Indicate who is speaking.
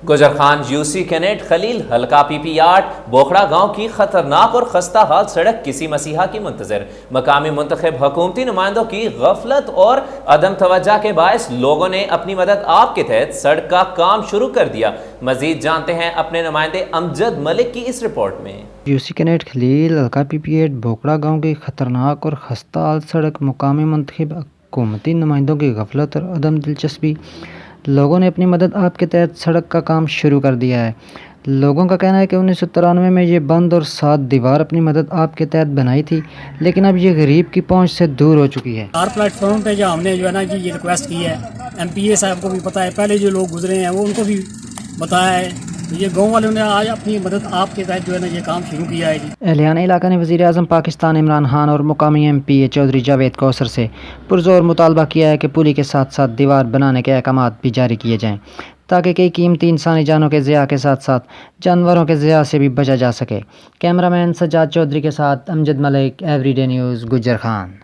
Speaker 1: گجر Khan Yossi cannot خلیل حلقہ PP8 بوکھڑا گاؤں کی خطرناک اور خستہ حال سڑک کسی مسیحا کی منتظر، مقامی منتخب حکومتی نمائندوں کی غفلت اور عدم توجہ کے باعث لوگوں نے اپنی مدد آپ کے تحت سڑک کا کام شروع کر دیا۔ مزید جانتے ہیں اپنے نمائندے امجد ملک کی اس رپورٹ میں۔
Speaker 2: یوسی کینیٹ خلیل حلقہ PP8 بوکھڑا گاؤں کی خطرناک اور خستہ حال سڑک، مقامی منتخب حکومتی نمائندوں کی غفلت اور عدم دلچسپی، لوگوں نے اپنی مدد آپ کے تحت سڑک کا کام شروع کر دیا ہے۔ لوگوں کا کہنا ہے کہ 1993 میں یہ بند اور 7 دیوار اپنی مدد آپ کے تحت بنائی تھی، لیکن اب یہ غریب کی پہنچ سے دور ہو چکی ہے۔
Speaker 3: ہر پلیٹ فارم پہ جو ہم نے جو ہے نا جی یہ ریکویسٹ کی ہے، MPA صاحب کو بھی پتہ ہے، پہلے جو لوگ گزرے ہیں وہ ان کو بھی بتایا ہے، یہ گاؤں والوں نے آج اپنی مدد آپ کے تحت جو ہے نا یہ کام شروع کیا ہے جی۔
Speaker 2: اہلیان علاقہ نے وزیر اعظم پاکستان عمران خان اور مقامی MPA چودھری جاوید کوثر سے پرزور مطالبہ کیا ہے کہ پلی کے ساتھ ساتھ دیوار بنانے کے احکامات بھی جاری کیے جائیں، تاکہ کئی قیمتی انسانی جانوں کے ضیاع کے ساتھ ساتھ جانوروں کے ضیاع سے بھی بچا جا سکے۔ کیمرہ مین سجاد چودھری کے ساتھ امجد ملک، ایوری ڈے نیوز، گجر خان۔